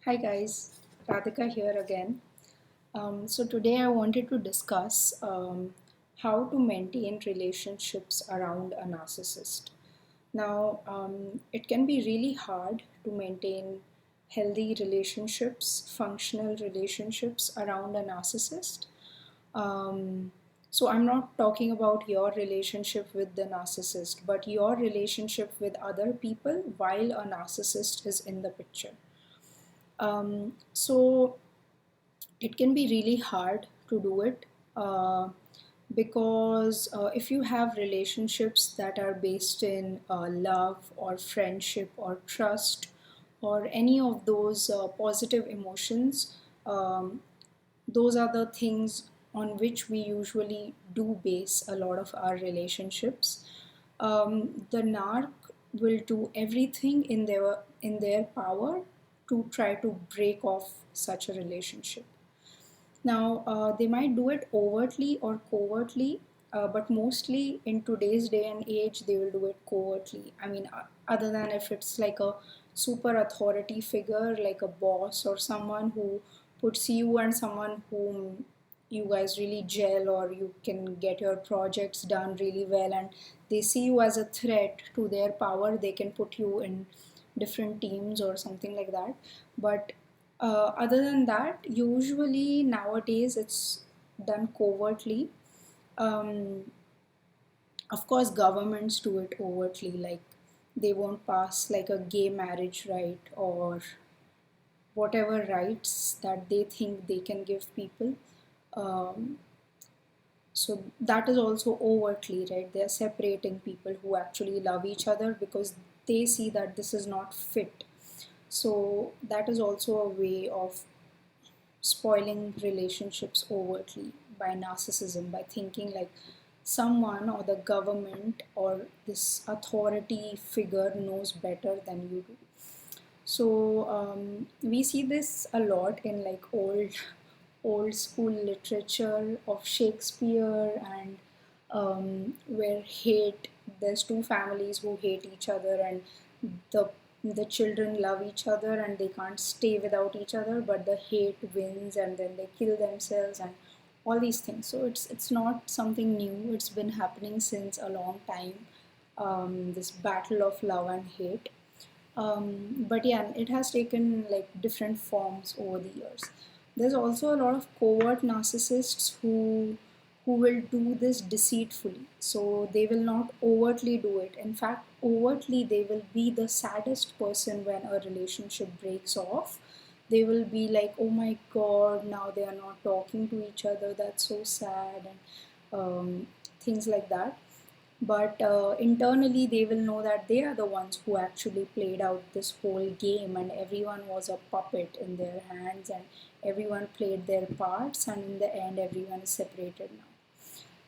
Hi guys, Radhika here again. So today I wanted to discuss how to maintain relationships around a narcissist. Now, it can be really hard to maintain healthy relationships, functional relationships around a narcissist. Um, so I'm not talking about your relationship with the narcissist, but your relationship with other people while a narcissist is in the picture. So it can be really hard to do it because if you have relationships that are based in love or friendship or trust or any of those positive emotions, um, those are the things on which we usually do base a lot of our relationships. The narc will do everything in their power to try to break off such a relationship. Now, they might do it overtly or covertly, but mostly in today's day and age, they will do it covertly. I mean, other than if it's like a super authority figure, like a boss or someone who puts you and someone whom you guys really gel or you can get your projects done really well, and they see you as a threat to their power, they can put you in different teams or something like that. But other than that, usually nowadays it's done covertly. Um, of course, governments do it overtly, like they won't pass like a gay marriage right or whatever rights that they think they can give people. Um, so that is also overtly right. They're separating people who actually love each other because they see that this is not fit. So that is also a way of spoiling relationships overtly by narcissism, by thinking like someone or the government or this authority figure knows better than you do. So we see this a lot in like old school literature of Shakespeare, and where hate, there's two families who hate each other, and the the children love each other and they can't stay without each other, but the hate wins and then they kill themselves and all these things. So it's not something new, it's been happening since a long time, this battle of love and hate. But yeah, it has taken like different forms over the years. There's also a lot of covert narcissists who will do this deceitfully. So they will not overtly do it. In fact, overtly they will be the saddest person when a relationship breaks off. They will be like, "Oh my God, now they are not talking to each other. That's so sad," and things like that. But internally they will know that they are the ones who actually played out this whole game, and everyone was a puppet in their hands, and everyone played their parts, and in the end everyone is separated now.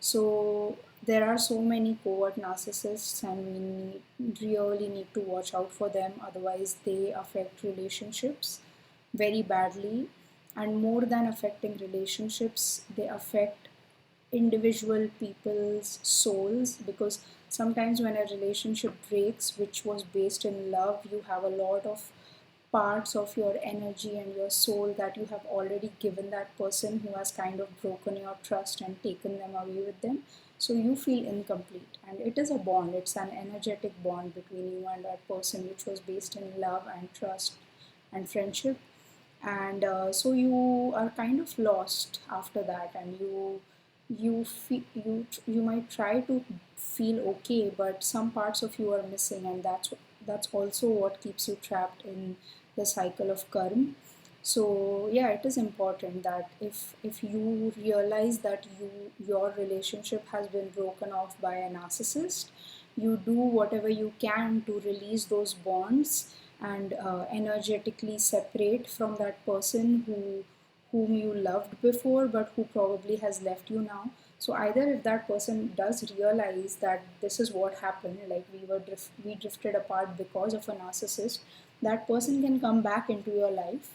So there are so many covert narcissists, and really need to watch out for them, otherwise they affect relationships very badly. And more than affecting relationships, they affect individual people's souls, because sometimes when a relationship breaks which was based in love, you have a lot of parts of your energy and your soul that you have already given that person who has kind of broken your trust and taken them away with them. So you feel incomplete, and it is a bond, it's an energetic bond between you and that person which was based in love and trust and friendship. And so you are kind of lost after that, and you might try to feel okay, but some parts of you are missing, and that's also what keeps you trapped in the cycle of karma. So yeah, it is important that if you realize that your relationship has been broken off by a narcissist, you do whatever you can to release those bonds and energetically separate from that person whom you loved before but who probably has left you now. So either if that person does realize that this is what happened, like we drifted apart because of a narcissist, that person can come back into your life.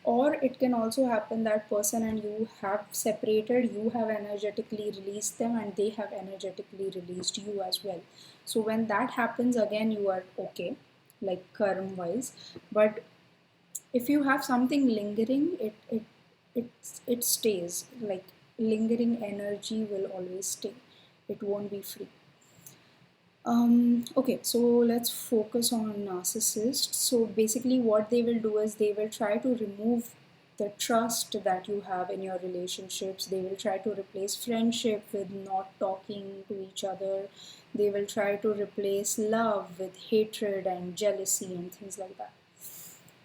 Or it can also happen that person and you have separated, you have energetically released them and they have energetically released you as well. So when that happens again, you are okay, like karma wise. But If you have something lingering, it stays. Like, lingering energy will always stay. It won't be free. Okay, so let's focus on narcissists. So basically, what they will do is they will try to remove the trust that you have in your relationships. They will try to replace friendship with not talking to each other. They will try to replace love with hatred and jealousy and things like that.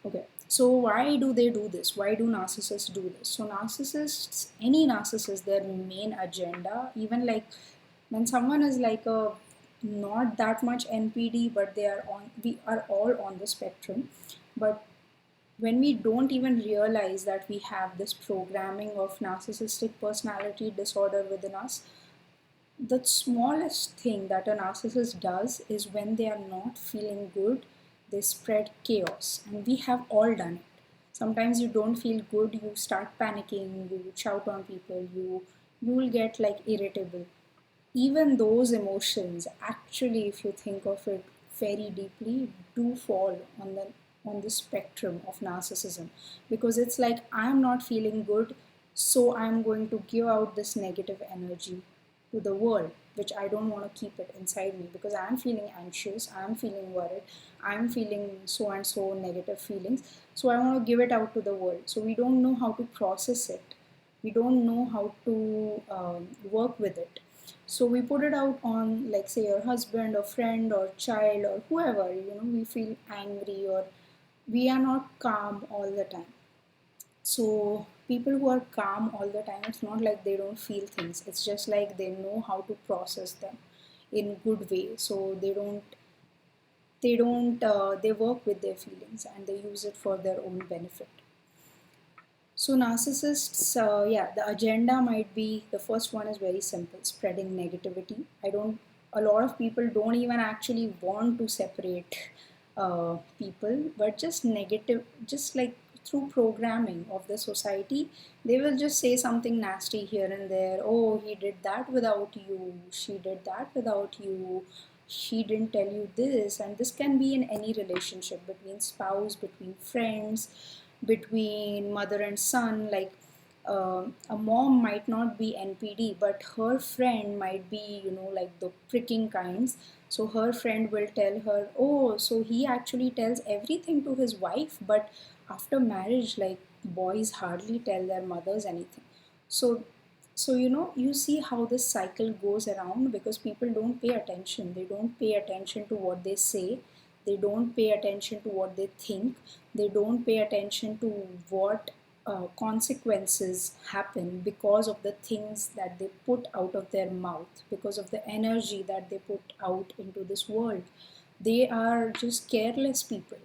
Okay, so why do they do this? Why do narcissists do this? So, narcissists, any narcissist, their main agenda, even like when someone is like a not that much NPD, but they are on, we are all on the spectrum. But when we don't even realize that we have this programming of narcissistic personality disorder within us, the smallest thing that a narcissist does is when they are not feeling good, they spread chaos. And we have all done it. Sometimes you don't feel good, you start panicking, you shout on people, you will get like irritable. Even those emotions, actually, if you think of it very deeply, do fall on the spectrum of narcissism, because it's like, I'm not feeling good, so I'm going to give out this negative energy to the world, which I don't want to keep it inside me, because I'm feeling anxious, I'm feeling worried, I'm feeling so and so negative feelings, so I want to give it out to the world. So we don't know how to process it, we don't know how to work with it. So we put it out on, like, say, your husband or friend or child or whoever. We feel angry, or we are not calm all the time. So people who are calm all the time, it's not like they don't feel things, it's just like they know how to process them in good way. So they work with their feelings and they use it for their own benefit. So narcissists, yeah, the agenda might be, the first one is very simple: spreading negativity. I don't. A lot of people don't even actually want to separate people, but just negative, just like through programming of the society, they will just say something nasty here and there. Oh, he did that without you. She did that without you. She didn't tell you this, and this can be in any relationship, between spouse, between friends, between mother and son. Like, a mom might not be NPD, but her friend might be, like the pricking kinds. So her friend will tell her, oh, so he actually tells everything to his wife, but after marriage, like, boys hardly tell their mothers anything. So so you see how this cycle goes around, because people don't pay attention. They don't pay attention to what they say, they don't pay attention to what they think, they don't pay attention to what consequences happen because of the things that they put out of their mouth, because of the energy that they put out into this world. They are just careless people.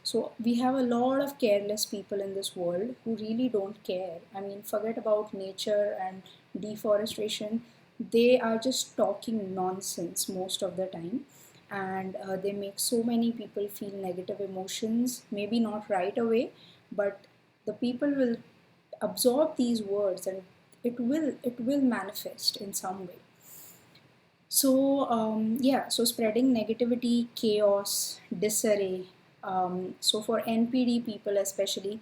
So we have a lot of careless people in this world who really don't care. I mean, forget about nature and deforestation. They are just talking nonsense most of the time. And they make so many people feel negative emotions, maybe not right away, but the people will absorb these words, and it will manifest in some way. So, yeah, so spreading negativity, chaos, disarray. So, for NPD people, especially,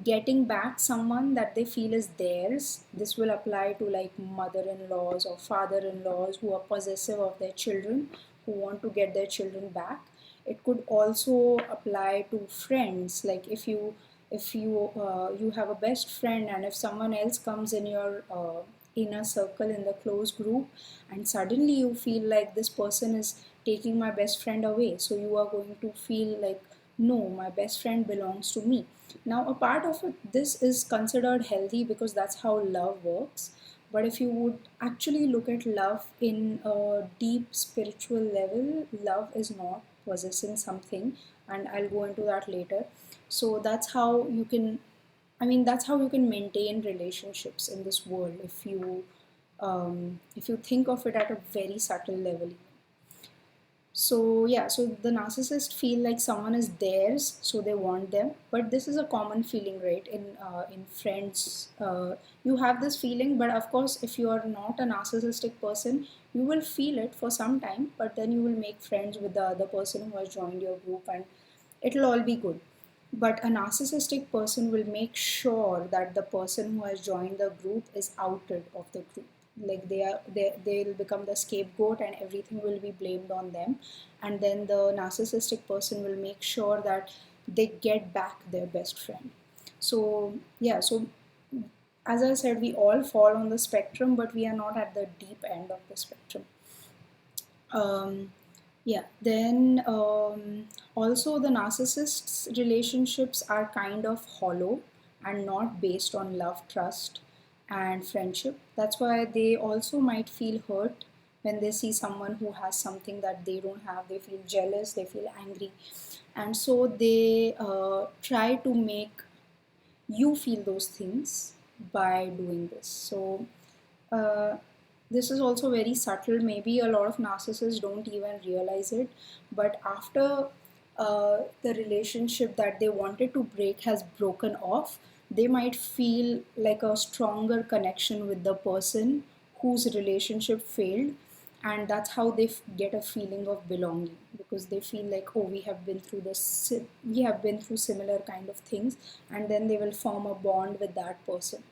getting back someone that they feel is theirs, this will apply to like mother in laws or father in laws who are possessive of their children, who want to get their children back. It could also apply to friends. Like, if you have a best friend, and if someone else comes in your inner circle, in the close group, and suddenly you feel like this person is taking my best friend away, so you are going to feel like, no, my best friend belongs to me. Now, a part of it, this is considered healthy, because that's how love works. But if you would actually look at love in a deep spiritual level, love is not possessing something, and I'll go into that later. So that's how you can, I mean, that's how you can maintain relationships in this world, if you think of it at a very subtle level. So yeah, so the narcissist feel like someone is theirs, so they want them. But this is a common feeling, right? In friends, you have this feeling. But of course, if you are not a narcissistic person, you will feel it for some time. But then you will make friends with the other person who has joined your group, and it'll all be good. But a narcissistic person will make sure that the person who has joined the group is outed of the group. Like they'll become the scapegoat and everything will be blamed on them. And then the narcissistic person will make sure that they get back their best friend. So yeah, so as I said, we all fall on the spectrum, but we are not at the deep end of the spectrum. Um, yeah, then also the narcissists' relationships are kind of hollow and not based on love, trust, and friendship. That's why they also might feel hurt when they see someone who has something that they don't have. They feel jealous, they feel angry, and so they try to make you feel those things by doing this. So uh, this is also very subtle. Maybe a lot of narcissists don't even realize it, but after the relationship that they wanted to break has broken off, they might feel like a stronger connection with the person whose relationship failed, and that's how they get a feeling of belonging, because they feel like, oh, we have been through this, we have been through similar kind of things, and then they will form a bond with that person.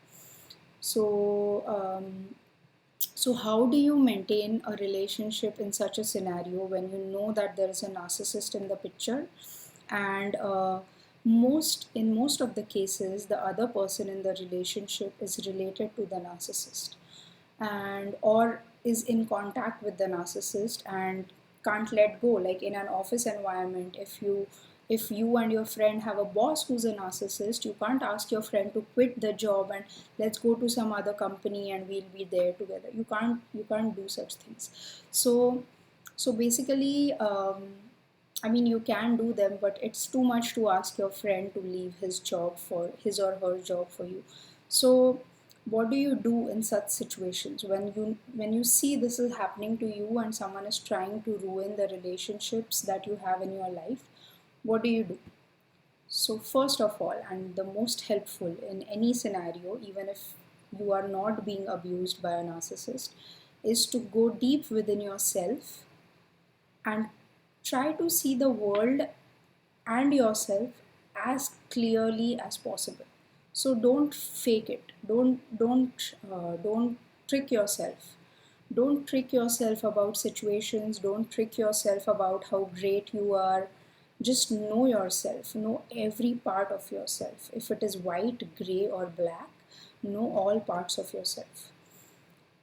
So so how do you maintain a relationship in such a scenario when you know that there is a narcissist in the picture, and most of the cases the other person in the relationship is related to the narcissist, and or is in contact with the narcissist and can't let go. Like in an office environment, if you and your friend have a boss who's a narcissist, you can't ask your friend to quit the job and let's go to some other company and we'll be there together. You can't do such things. So basically, I mean, you can do them, but it's too much to ask your friend to leave his job for his or her job for you. So what do you do in such situations when you see this is happening to you and someone is trying to ruin the relationships that you have in your life? What do you do? So first of all, and the most helpful in any scenario, even if you are not being abused by a narcissist, is to go deep within yourself and try to see the world and yourself as clearly as possible. So don't fake it. Don't trick yourself. Don't trick yourself about situations. Don't trick yourself about how great you are. Just know yourself. Know every part of yourself. If it is white, gray, or black, know all parts of yourself.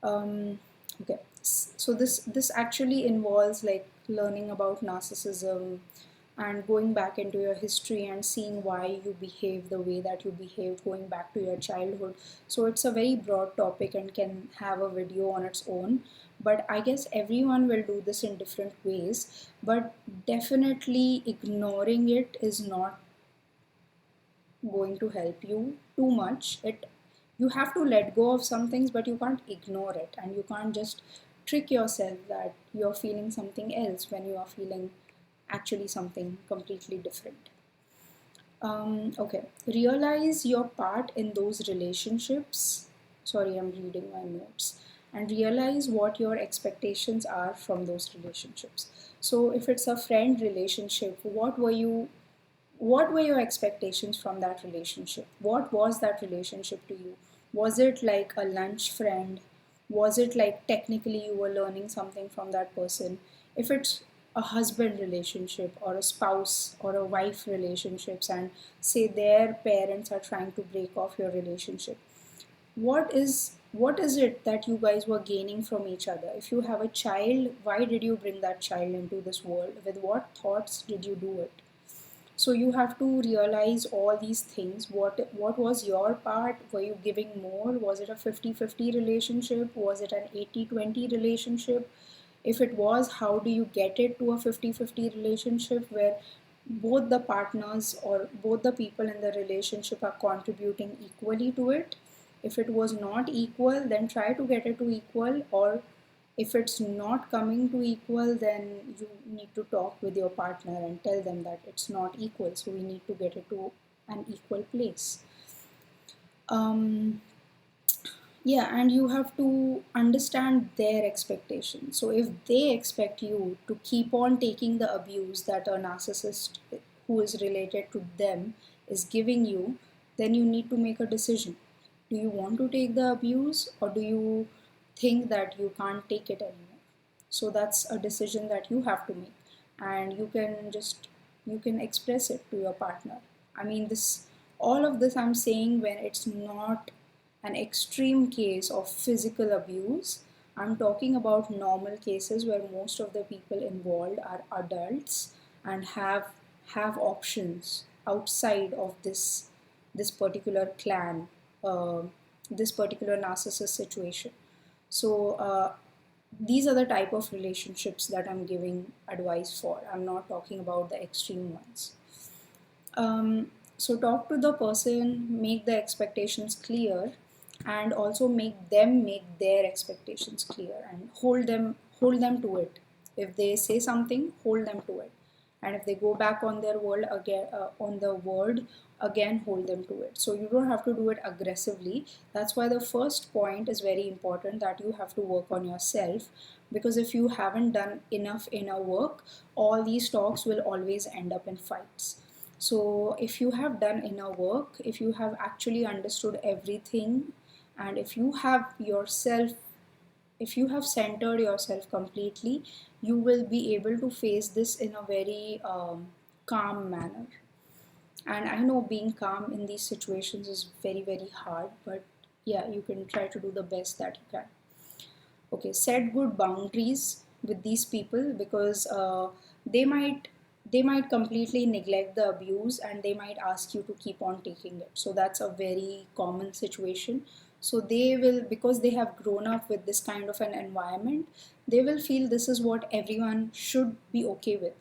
Okay, so this actually involves like learning about narcissism and going back into your history and seeing why you behave the way that you behave, going back to your childhood. So it's a very broad topic and can have a video on its own, but I guess everyone will do this in different ways. But definitely ignoring it is not going to help you too much. It You have to let go of some things, but you can't ignore it, and you can't just trick yourself that you're feeling something else when you are feeling actually something completely different. Okay, realize your part in those relationships. Sorry, I'm reading my notes. And realize what your expectations are from those relationships. So, if it's a friend relationship, what were your expectations from that relationship? What was that relationship to you? Was it like a lunch friend? Was it like technically you were learning something from that person? If it's a husband relationship or a spouse or a wife relationships, and say their parents are trying to break off your relationship, what is it that you guys were gaining from each other? If you have a child, why did you bring that child into this world? With what thoughts did you do it? So you have to realize all these things. What was your part? Were you giving more? Was it a 50-50 relationship? Was it an 80-20 relationship? If it was, how do you get it to a 50-50 relationship where both the partners or both the people in the relationship are contributing equally to it? If it was not equal, then try to get it to equal, or if it's not coming to equal, then you need to talk with your partner and tell them that it's not equal, so we need to get it to an equal place. um, yeah, and you have to understand their expectations. So if they expect you to keep on taking the abuse that a narcissist who is related to them is giving you, then you need to make a decision. Do you want to take the abuse, or do you think that you can't take it anymore? So that's a decision that you have to make, and you can express it to your partner. I mean, this all of this I'm saying when it's not an extreme case of physical abuse. I'm talking about normal cases where most of the people involved are adults and have options outside of this particular clan, uh, this particular narcissist situation. So these are the type of relationships that I'm giving advice for. I'm not talking about the extreme ones. So talk to the person, make the expectations clear, and also make them make their expectations clear, and hold them to it. If they say something, hold them to it, and if they go back on their word again, on the word again, hold them to it. So you don't have to do it aggressively. That's why the first point is very important, that you have to work on yourself, because if you haven't done enough inner work, all these talks will always end up in fights. So if you have done inner work, if you have actually understood everything, and if you have centered yourself completely, you will be able to face this in a very calm manner. And I know being calm in these situations is very, very hard, but yeah, you can try to do the best that you can. Okay, set good boundaries with these people, because they might completely neglect the abuse, and they might ask you to keep on taking it. So that's a very common situation. So they will, because they have grown up with this kind of an environment, they will feel this is what everyone should be okay with.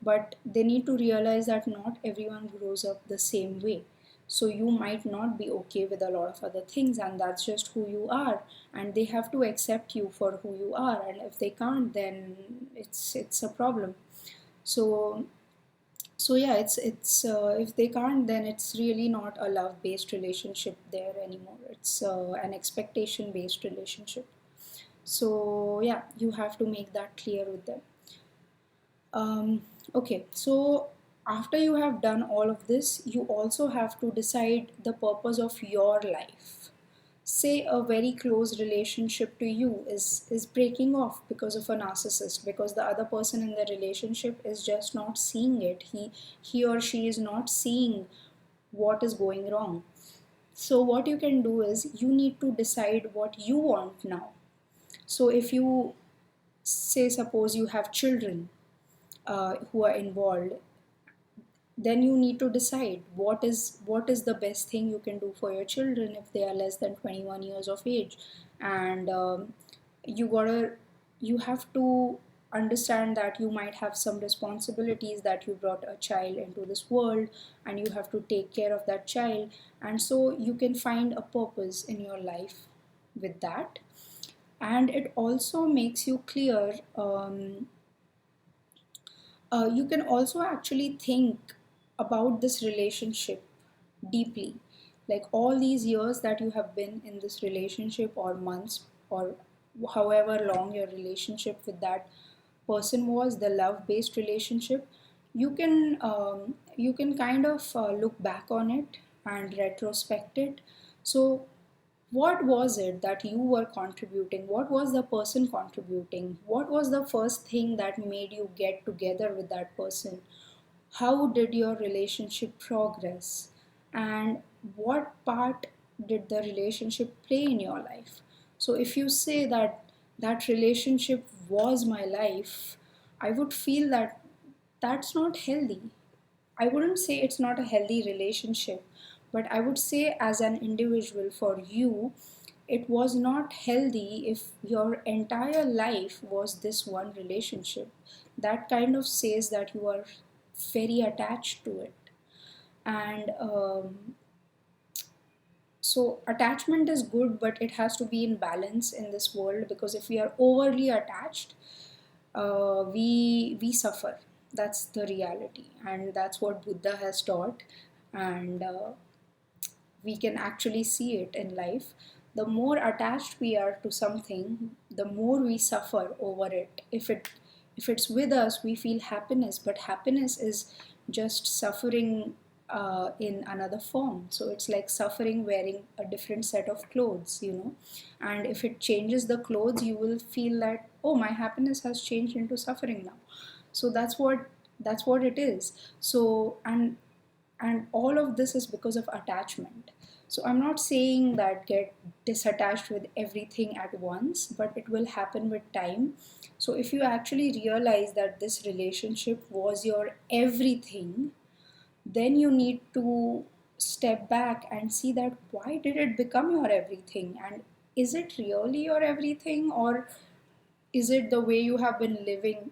But they need to realize that not everyone grows up the same way. So you might not be okay with a lot of other things, and that's just who you are, and they have to accept you for who you are. And if they can't, then it's a problem. So yeah, it's if they can't, then it's really not a love based relationship there anymore. It's an expectation based relationship. So yeah, you have to make that clear with them. Okay, so after you have done all of this, you also have to decide the purpose of your life. Say a very close relationship to you is breaking off because of a narcissist, because the other person in the relationship is just not seeing it. He or she is not seeing what is going wrong. So what you can do is, you need to decide what you want now. So if you say, suppose you have children who are involved, then you need to decide what is the best thing you can do for your children if they are less than 21 years of age. And you gotta you have to understand that you might have some responsibilities, that you brought a child into this world, and you have to take care of that child. And so you can find a purpose in your life with that. And it also makes you clear, you can also actually think about this relationship deeply. Like all these years that you have been in this relationship, or months, or however long your relationship with that person was, the love based relationship, you can kind of look back on it and retrospect it. So what was it that you were contributing? What was the person contributing? What was the first thing that made you get together with that person? How did your relationship progress? And what part did the relationship play in your life? So if you say that that relationship was my life, I would feel that that's not healthy. I wouldn't say it's not a healthy relationship, but I would say, as an individual, for you, it was not healthy if your entire life was this one relationship. That kind of says that you are very attached to it. And so, attachment is good, but it has to be in balance in this world, because if we are overly attached, we suffer. That's the reality, and that's what Buddha has taught. And we can actually see it in life. The more attached we are to something, the more we suffer over it. If it's with us, we feel happiness, but happiness is just suffering in another form. So it's like suffering wearing a different set of clothes, and if it changes the clothes, you will feel that, oh, my happiness has changed into suffering now. So that's what it is. So and all of this is because of attachment. So I'm not saying that get disattached with everything at once, but it will happen with time. So if you actually realize that this relationship was your everything, then you need to step back and see that why did it become your everything, and is it really your everything, or is it the way you have been living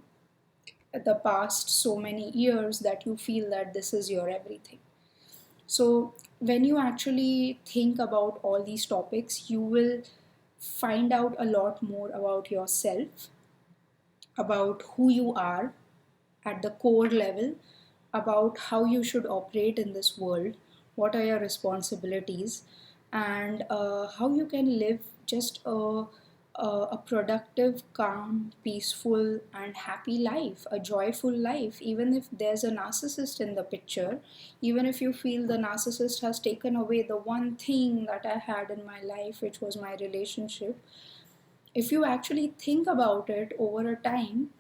the past so many years that you feel that this is your everything. So, when you actually think about all these topics, you will find out a lot more about yourself, about who you are at the core level, about how you should operate in this world, what are your responsibilities, and how you can live just a productive, calm, peaceful, and happy life, a joyful life, even if there's a narcissist in the picture, even if you feel the narcissist has taken away the one thing that I had in my life, which was my relationship. If you actually think about it over a time,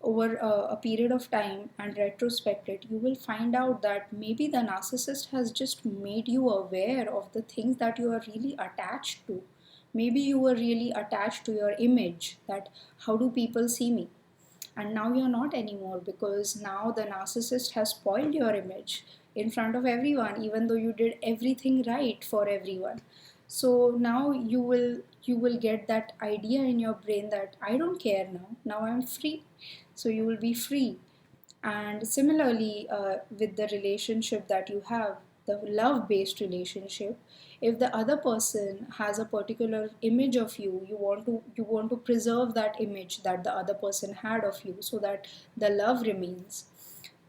over a period of time, and retrospect it, you will find out that maybe the narcissist has just made you aware of the things that you are really attached to. Maybe you were really attached to your image, that how do people see me? And now you're not anymore, because now the narcissist has spoiled your image in front of everyone, even though you did everything right for everyone. So now you will get that idea in your brain that I don't care, now I'm free. So you will be free. And similarly, with the relationship that you have, the love based relationship, if the other person has a particular image of you, you want to preserve that image that the other person had of you, so that the love remains.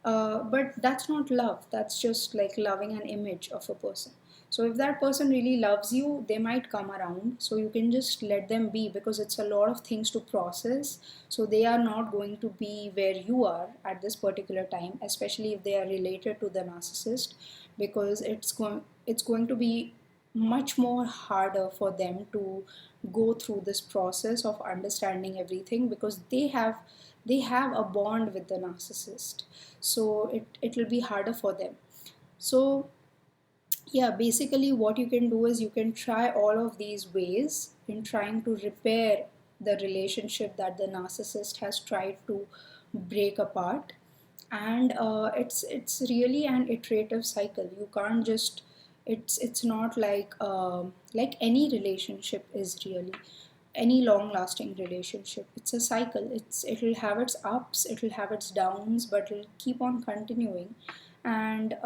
But that's not love, that's just like loving an image of a person. So if that person really loves you, they might come around, so you can just let them be, because it's a lot of things to process. So they are not going to be where you are at this particular time, especially if they are related to the narcissist, because it's going to be much more harder for them to go through this process of understanding everything, because they have a bond with the narcissist. So it will be harder for them. So yeah, basically what you can do is you can try all of these ways in trying to repair the relationship that the narcissist has tried to break apart. And it's really an iterative cycle. You can't just, it's not like any relationship is really, any long lasting relationship, it's a cycle. It'll have its ups, it'll have its downs, but it'll keep on continuing. And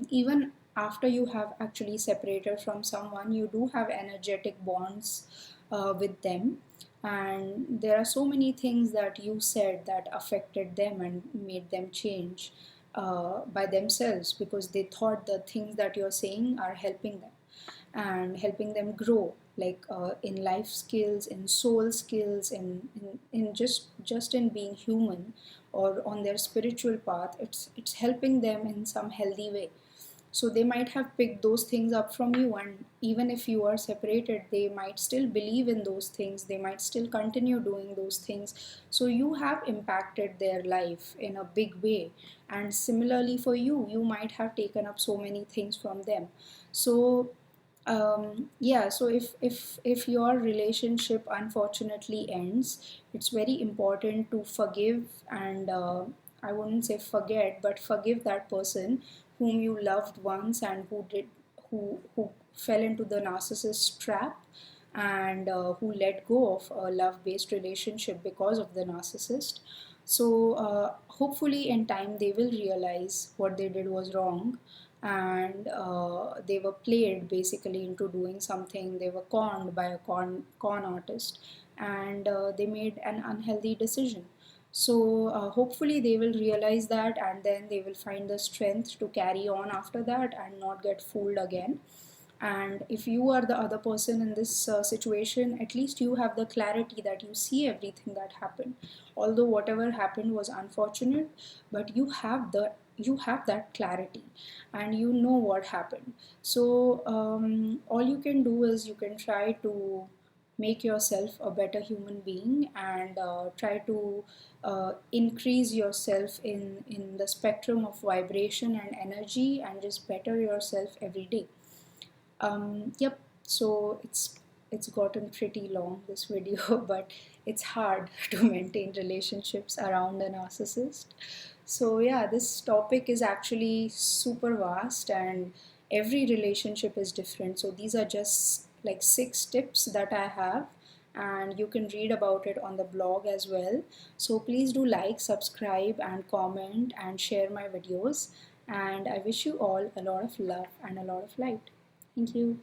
even after you have actually separated from someone, you do have energetic bonds with them. And there are so many things that you said that affected them and made them change by themselves, because they thought the things that you're saying are helping them and helping them grow, like in life skills, in soul skills, in just in being human, or on their spiritual path. It's helping them in some healthy way. So they might have picked those things up from you, and even if you are separated, they might still believe in those things, they might still continue doing those things. So you have impacted their life in a big way. And similarly for you, you might have taken up so many things from them. So yeah, so if your relationship unfortunately ends, it's very important to forgive. And I wouldn't say forget, but forgive that person whom you loved once, and who fell into the narcissist trap, and who let go of a love based relationship because of the narcissist. So hopefully in time they will realize what they did was wrong, and they were played basically into doing something. They were conned by a con artist, and they made an unhealthy decision. So hopefully they will realize that, and then they will find the strength to carry on after that and not get fooled again. And if you are the other person in this situation, at least you have the clarity that you see everything that happened. Although whatever happened was unfortunate, but you have you have that clarity and you know what happened. So all you can do is you can try to make yourself a better human being, and try to increase yourself in the spectrum of vibration and energy, and just better yourself every day. Yep. So it's gotten pretty long, this video, but it's hard to maintain relationships around a narcissist. So yeah, this topic is actually super vast, and every relationship is different. So these are just like 6 tips that I have, and you can read about it on the blog as well. So please do like, subscribe, and comment and share my videos. And I wish you all a lot of love and a lot of light. Thank you.